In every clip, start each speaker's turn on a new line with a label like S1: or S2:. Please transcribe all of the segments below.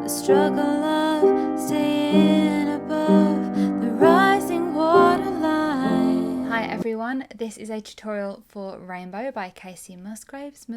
S1: the struggle of staying above the rising waterline. Hi everyone, this is a tutorial for Rainbow by Kacey Musgraves.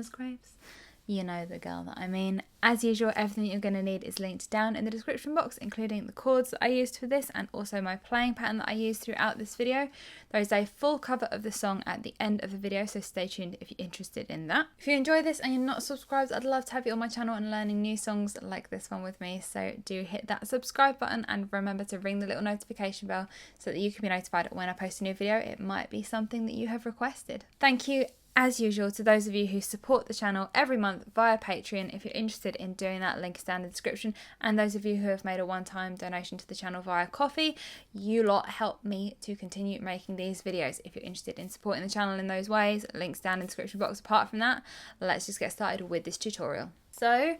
S1: You know the girl that I mean. As usual, everything you're going to need is linked down in the description box, including the chords that I used for this and also my playing pattern that I used throughout this video. There is a full cover of the song at the end of the video, so stay tuned if you're interested in that. If you enjoy this and you're not subscribed, I'd love to have you on my channel and learning new songs like this one with me, so do hit that subscribe button and remember to ring the little notification bell so that you can be notified when I post a new video. It might be something that you have requested. Thank you as usual to those of you who support the channel every month via Patreon. If you're interested in doing that, link is down in the description. And those of you who have made a one-time donation to the channel via Ko-fi, you lot help me to continue making these videos. If you're interested in supporting the channel in those ways, links down in the description box. Apart from that, let's just get started with this tutorial. So,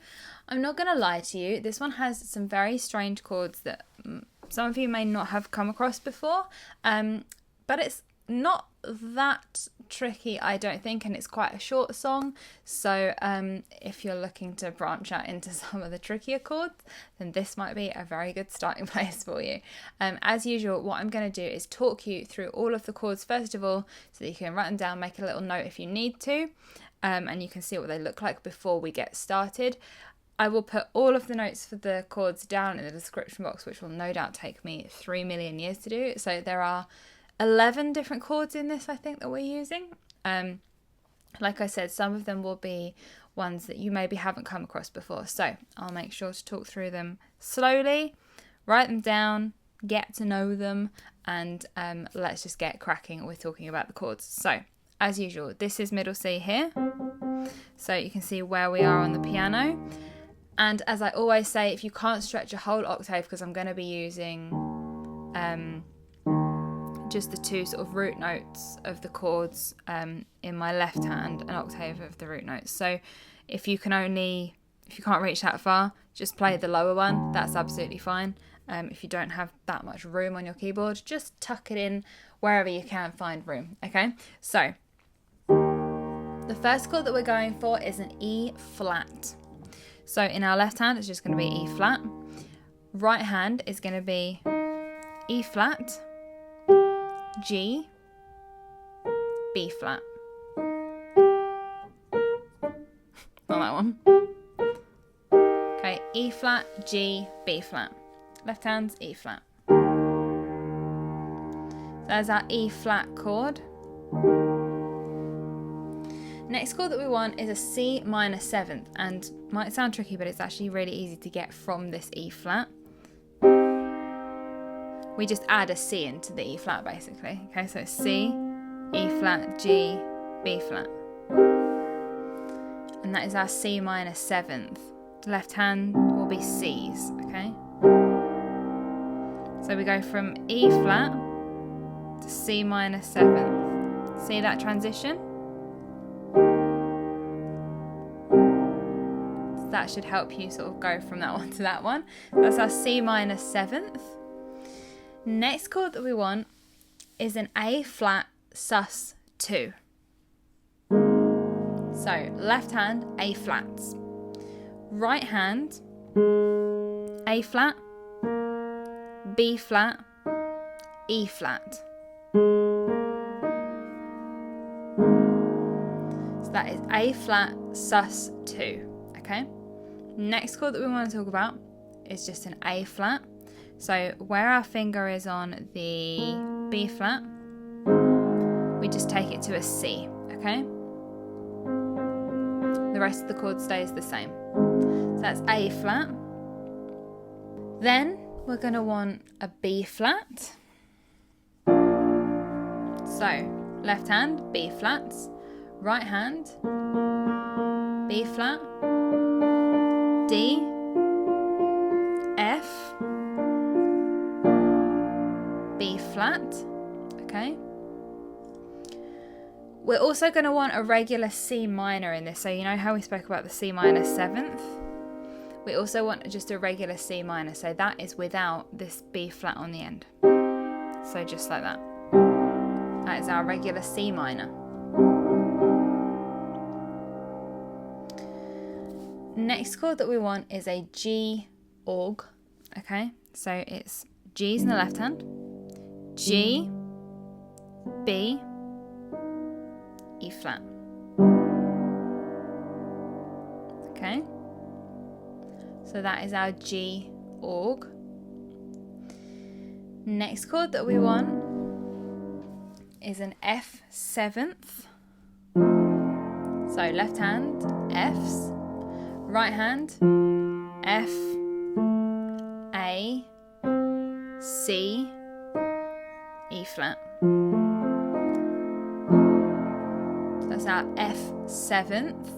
S1: I'm not going to lie to you, this one has some very strange chords that some of you may not have come across before, but it's not that tricky, I don't think, and it's quite a short song, so if you're looking to branch out into some of the trickier chords, then this might be a very good starting place for you. As usual, what I'm going to do is talk you through all of the chords first of all, so that you can write them down, make a little note if you need to, and you can see what they look like before we get started. I will put all of the notes for the chords down in the description box, which will no doubt take me 3 million years to do. So there are 11 different chords in this, I think, that we're using. Like I said, some of them will be ones that you maybe haven't come across before, so I'll make sure to talk through them slowly, write them down, get to know them, and let's just get cracking with talking about the chords. So, as usual, this is middle C here, so you can see where we are on the piano. And as I always say, if you can't stretch a whole octave, because I'm going to be using just the two sort of root notes of the chords in my left hand, an octave of the root notes. So if you can't reach that far, just play the lower one. That's absolutely fine. If you don't have that much room on your keyboard, just tuck it in wherever you can find room. Okay, so the first chord that we're going for is an E flat. So in our left hand, it's just going to be E flat. Right hand is going to be E flat, G, B flat. Not that one. Okay, E flat, G, B flat. Left hand's E flat. So there's our E flat chord. Next chord that we want is a C minor 7th, and might sound tricky, but it's actually really easy to get from this E flat. We just add a C into the E flat basically. Okay, so it's C, E flat, G, B flat. And that is our C minor 7th. Left hand will be C's, okay? So we go from E flat to C minor 7th. See that transition? So that should help you sort of go from that one to that one. That's our C minor 7th. Next chord that we want is an A flat sus 2. So left hand, A flats. Right hand, A flat, B flat, E flat. So that is A flat sus 2. Okay. Next chord that we want to talk about is just an A flat. So where our finger is on the B flat, we just take it to a C, okay? The rest of the chord stays the same. So that's A flat. Then we're going to want a B flat. So left hand, B flats. Right hand, B flat, D, F, B flat, okay. We're also going to want a regular C minor in this. So you know how we spoke about the C minor 7th? We also want just a regular C minor. So that is without this B flat on the end. So just like that. That is our regular C minor. Next chord that we want is a G Aug. Okay, so it's G's in the left hand, G, B, E flat. Okay, so that is our G Aug. Next chord that we want is an F seventh. So left hand, Fs, right hand, F, A, C, E flat. That's our F seventh.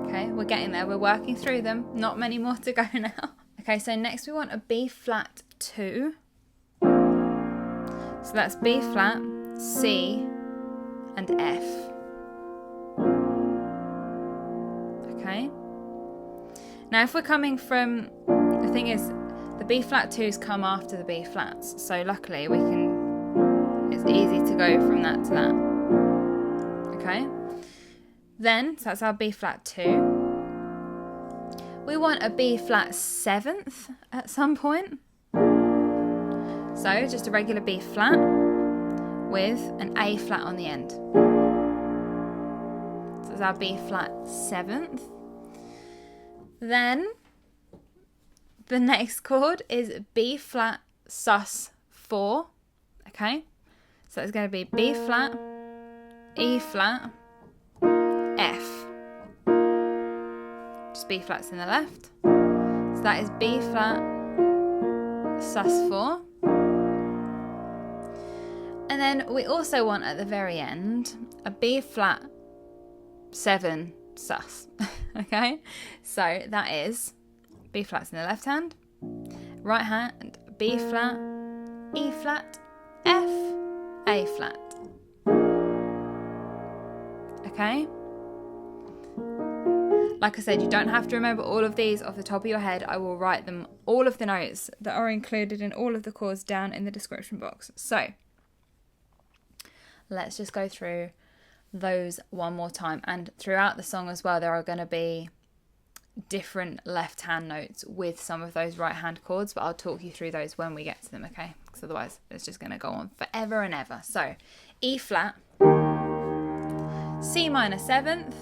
S1: Okay, we're getting there, we're working through them, not many more to go now. Okay, so next we want a B flat 2. So that's B flat, C, and F. Okay. Now if we're coming from, the thing is, the B flat 2s come after the B flats, so luckily it's easy to go from that to that. Okay. Then, so that's our B flat 2. We want a B flat 7th at some point. So just a regular B flat with an A flat on the end. So that's our B flat 7th. Then the next chord is B flat sus 4. Okay, so it's going to be B flat, E flat, F. Just B flats in the left. So that is B flat sus 4. And then we also want at the very end a B flat 7 sus. Okay, so that is B flats in the left hand, right hand, B flat, E flat, F, A flat. Okay, like I said, you don't have to remember all of these off the top of your head. I will write them, all of the notes that are included in all of the chords, down in the description box. So let's just go through those one more time, and throughout the song as well there are going to be different left hand notes with some of those right hand chords, but I'll talk you through those when we get to them, okay? Because otherwise it's just going to go on forever and ever. So E flat, C minor 7th,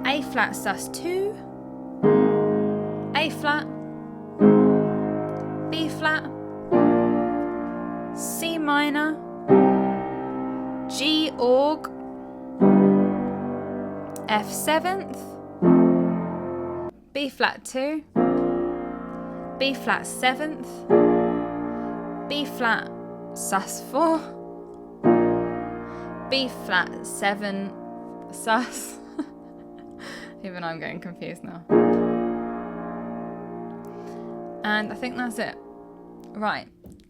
S1: A flat sus 2, A flat, B flat, C minor, G Aug, F 7th, B flat 2, B flat 7th, B flat sus 4, B flat 7 sus. Even I'm getting confused now. And I think that's it. Right,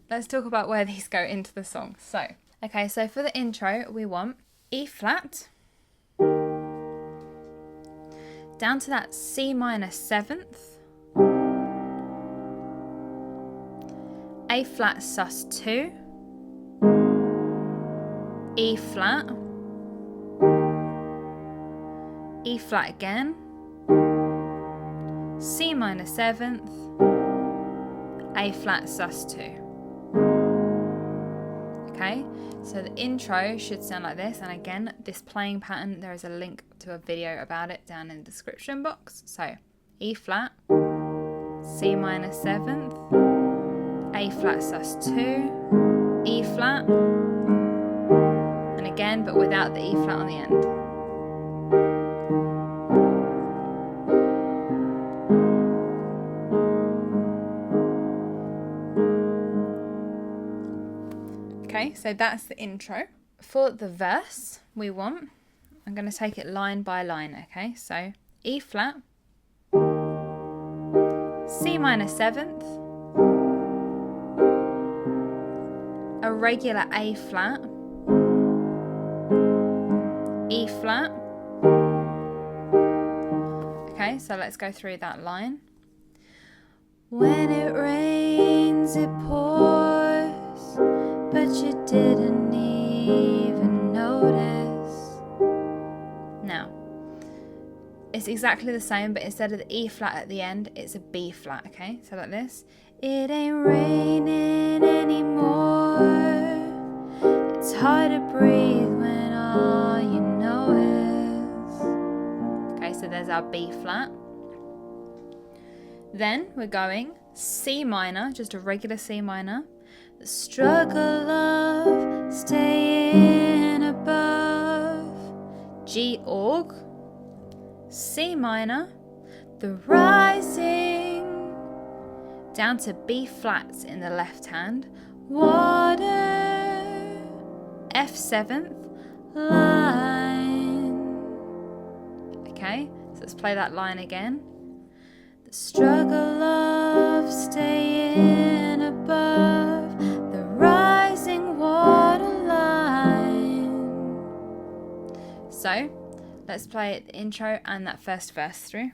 S1: let's talk about where these go into the song. So, okay, so for the intro, we want E flat, down to that C minor 7th, A flat sus 2, E flat, E flat again, C minor 7th, A flat sus 2. Okay, so the intro should sound like this, and again, this playing pattern, there is a link to a video about it down in the description box. So E flat, C minor 7th, A flat sus 2, E flat, and again, but without the E flat on the end. Okay, so that's the intro. For the verse, we want, I'm going to take it line by line, okay? So E flat, C minor 7th, a regular A flat, E flat. Okay, so let's go through that line. When it rains, it pours, but you didn't even notice. Now, it's exactly the same, but instead of the E flat at the end, it's a B flat, okay? So like this. It ain't raining anymore. It's hard to breathe when all you know is. Okay, so there's our B flat. Then we're going C minor, just a regular C minor. The struggle of staying above. G org. C minor. The rising. Down to B flats in the left hand. Water. F seventh line. Okay, so let's play that line again. The struggle of staying above the rising waterline. So, let's play the intro and that first verse through.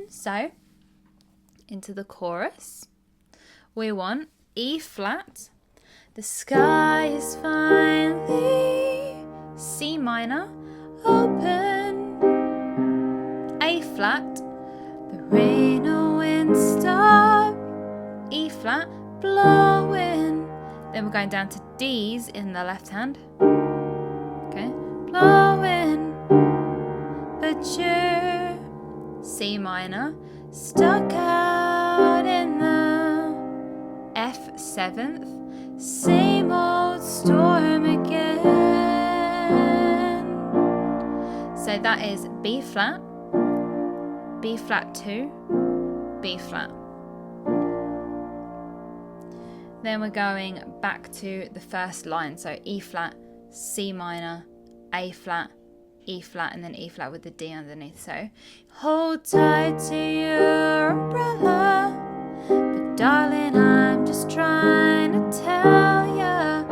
S1: So, into the chorus, we want E flat, the sky is finally, C minor, open, A flat, the rain or wind stop, E flat, blowing, then we're going down to D's in the left hand, okay, blowing, but you're C minor, stuck out in the F seventh, same old storm again. So that is B flat 2, B flat. Then we're going back to the first line, so E flat, C minor, A flat, E flat, and then E flat with the D underneath. So hold tight to your umbrella, but darling, I'm just trying to tell ya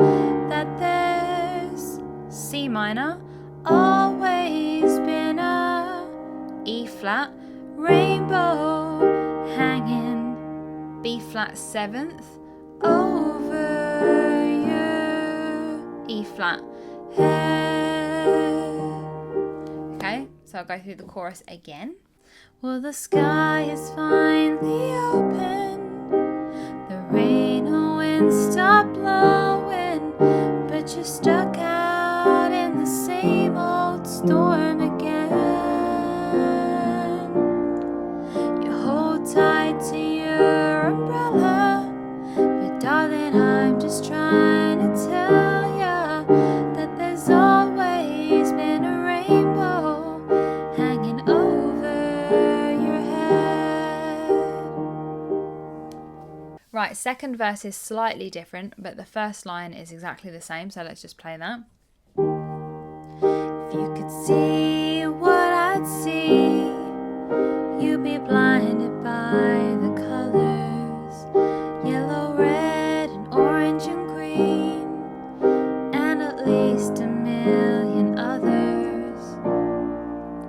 S1: that there's C minor always been a E flat rainbow hanging, B flat 7th over your E flat head. Okay, so I'll go through the chorus again. Well, the sky is finally open, the rain or wind stop blowing, but you're stuck out in the same old storm again. You hold tight to your umbrella, but darling, I'm just trying to tell ya that there's always been a rainbow hanging over your head. Right, second verse is slightly different, but the first line is exactly the same, so let's just play that. If you could see what I'd see, you'd be blinded by the colors, yellow, red, and orange and green, and at least a million others.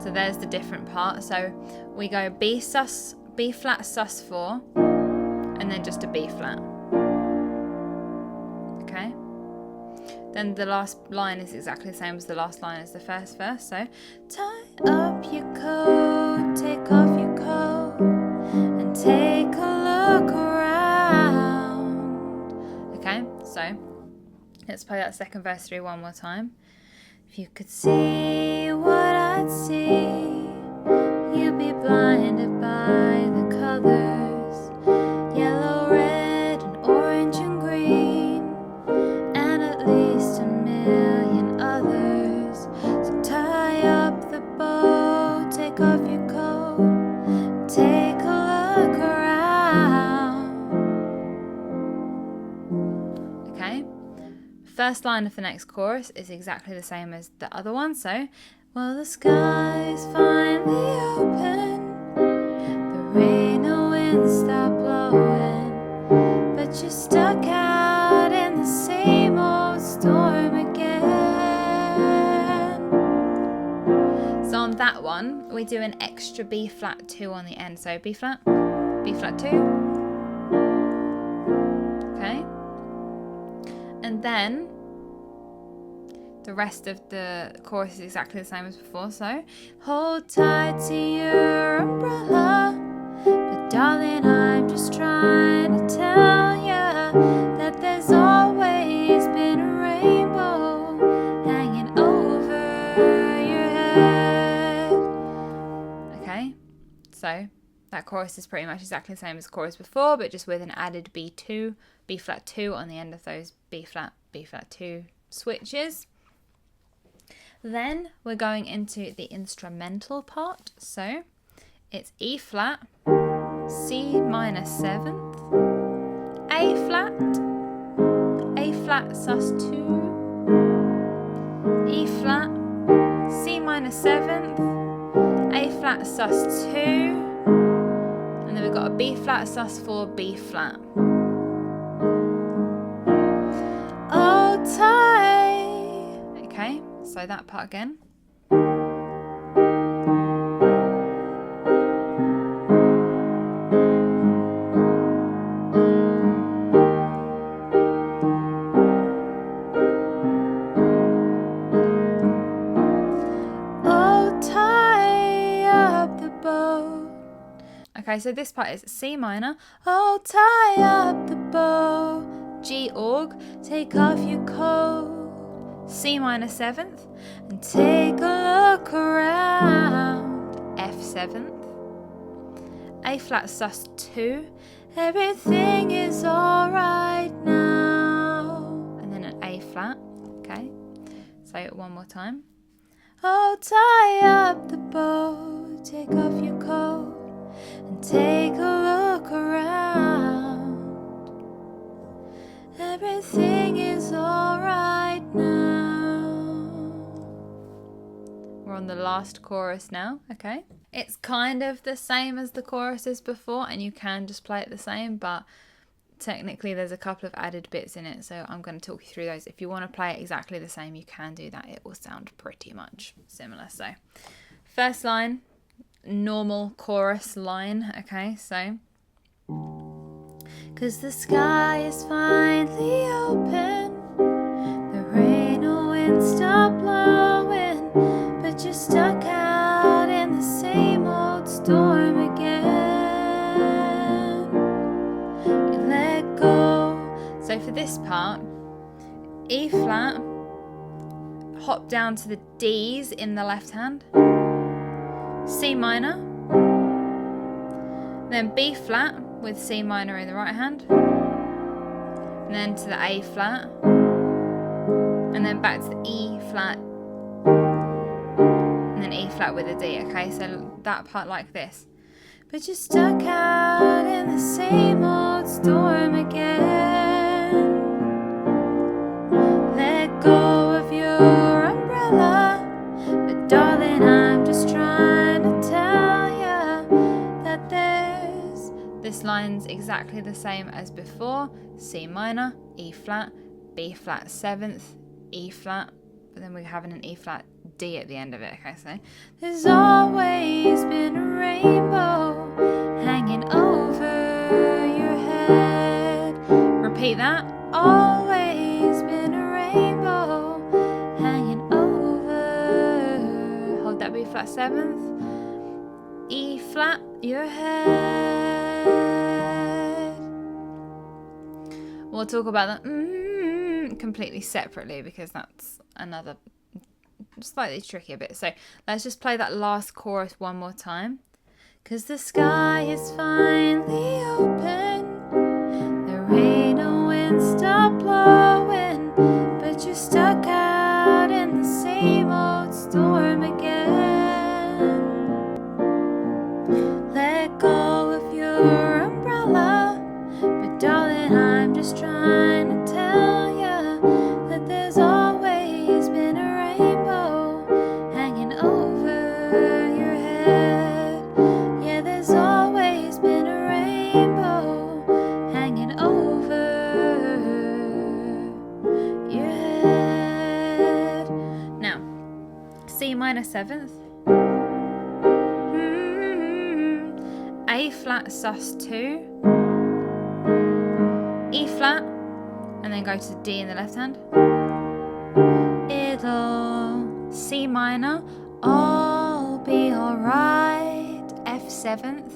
S1: So there's the different part. So we go B flat sus 4, and then just a B flat. Okay. Then the last line is exactly the same as the last line as the first verse. So tie up your coat, take off your coat, and take a look around. Okay, so let's play that second verse through one more time. If you could see what I'd see, you'd be blinded by the colors, yellow, red, and orange and green, and at least a million others. So take off your coat, take a look around. Okay, first line of the next chorus is exactly the same as the other one, so well, the sky's finally open, the rain and wind stop blowing, but you're stuck out in the same old storm again. So on that one, we do an extra B flat 2 on the end. So B flat 2, okay, and then the rest of the chorus is exactly the same as before. So hold tight to your umbrella, but darling, I'm just trying to tell ya that there's always been a rainbow hanging over your head. Okay, so that chorus is pretty much exactly the same as the chorus before, but just with an added B flat 2 on the end of those B flat 2 switches. Then we're going into the instrumental part. So it's E flat, C minor 7th, A flat sus 2, E flat, C minor 7th, A flat sus 2, and then we've got a B flat sus 4, B flat. Oh, tight. Okay, so that part again. Okay, so this part is C minor, oh tie up the bow, G org, take off your coat, C minor 7th, and take a look around, F 7th, A flat sus 2, everything is alright now, and then an A flat, okay, say it one more time, oh tie up the bow, take off your coat, and take a look around. Everything is alright now. We're on the last chorus now, okay? It's kind of the same as the choruses before, and you can just play it the same, but technically there's a couple of added bits in it, so I'm going to talk you through those. If you want to play it exactly the same, you can do that. It will sound pretty much similar. So, first line, normal chorus line, okay, so 'cause the sky is finally open, the rain and wind stop blowing, but you're stuck out in the same old storm again. You let go. So for this part, E flat, hop down to the D's in the left hand, C minor, then B flat with C minor in the right hand, and then to the A flat, and then back to the E flat, and then E flat with a D, okay, so that part like this. But you're stuck out in the same old storm again. Let go of your umbrella, but darling, I'm just trying to tell ya that this line's exactly the same as before. C minor, E flat, B flat 7th, E flat, but then we're having an E flat D at the end of it, okay, so there's always been a rainbow hanging over your head. Repeat that. Always been a rainbow hanging over. Hold that B flat 7th, E flat your head. We'll talk about that completely separately because that's another slightly trickier bit. So let's just play that last chorus one more time. 'Cause the sky is finally open, the rain and wind stop blowing, but you're stuck out in the same old storm again. 7th. A flat sus2, E flat, and then go to D in the left hand. It'll C minor, all be alright, F 7th,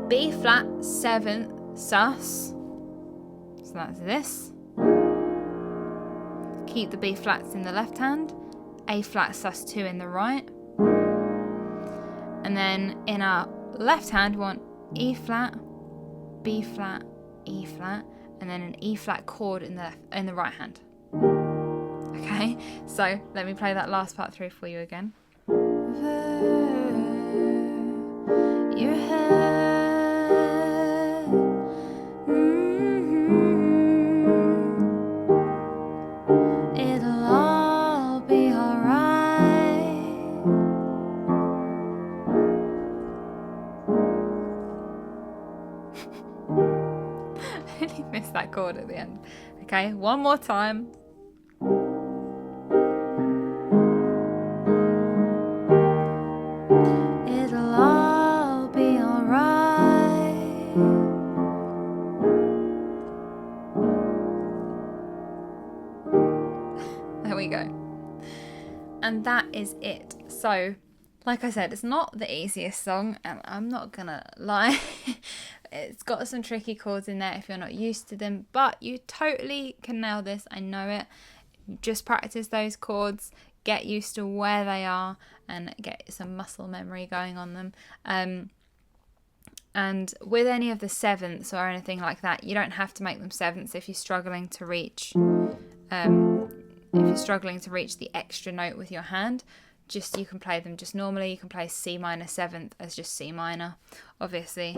S1: B flat 7th sus, so that's this. Keep the B flats in the left hand, A flat sus2 in the right. And then in our left hand we want E flat, B flat, E flat, and then an E flat chord in the right hand. Okay, so let me play that last part through for you again. Your head, it'll all be alright. I really missed that chord at the end. Okay, one more time. It'll all be alright. There we go. And that is it. So, like I said, it's not the easiest song, and I'm not gonna lie. It's got some tricky chords in there if you're not used to them, but you totally can nail this. I know it. Just practice those chords, get used to where they are, and get some muscle memory going on them. And with any of the 7ths or anything like that, you don't have to make them 7ths if you're struggling to reach the extra note with your hand. Just you can play them just normally. You can play C minor 7th as just C minor. Obviously,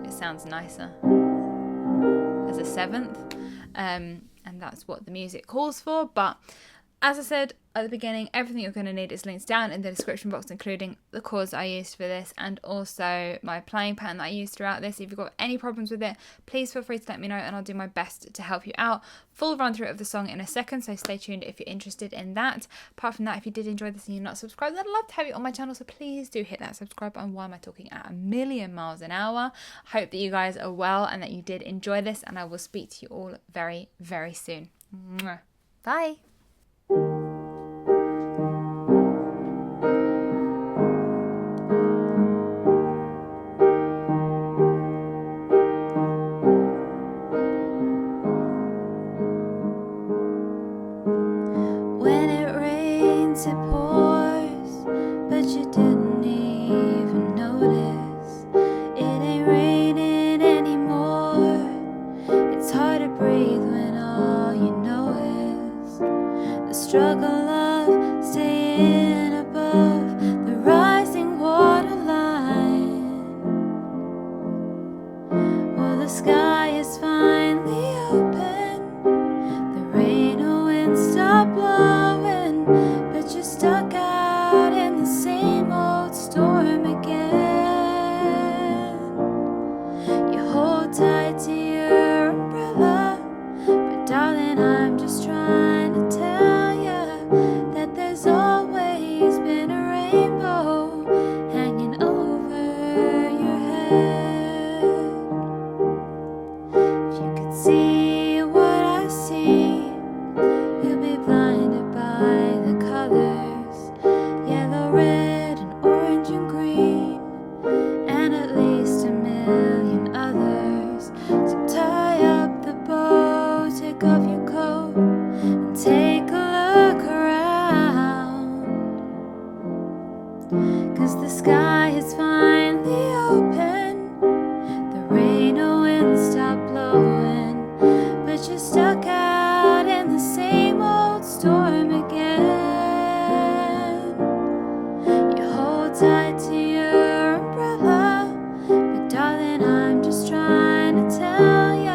S1: it sounds nicer as a 7th, and that's what the music calls for. But as I said at the beginning, everything you're going to need is linked down in the description box, including the chords I used for this and also my playing pattern that I used throughout this. If you've got any problems with it, please feel free to let me know and I'll do my best to help you out. Full run through of the song in a second, so stay tuned if you're interested in that. Apart from that, if you did enjoy this and you're not subscribed, I'd love to have you on my channel, so please do hit that subscribe button. Why am I talking at a million miles an hour? I hope that you guys are well and that you did enjoy this, and I will speak to you all very, very soon. Bye. It pours, but you didn't even notice. It ain't raining anymore. It's hard to breathe when all you know is the struggle of staying above the rising waterline. Well, the sky is finally open. The rain or wind stop blowing, but you're stuck out in the same old storm again. You hold tight to your umbrella, but darling, I'm just trying to tell you that there's always been a rainbow hanging over your head. If you could see what I see, you'll be blinded by the colors, yellow, red, and orange and green, and at least a million others. So tie up the bow, take off your coat, and take a look around, 'cause the sky is finally open. The rain or wind stop blowing, but you're stuck out in the same old storm again. You hold tight to your umbrella, but darling, I'm just trying to tell you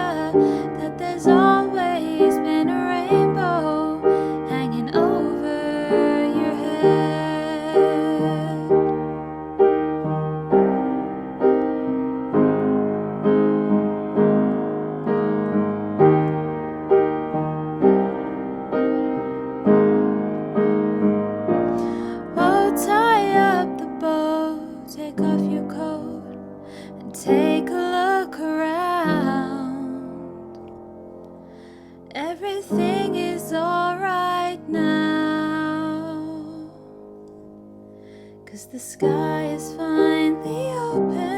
S1: that there's always been a rainbow hanging over your head. 'cause the sky is finally open.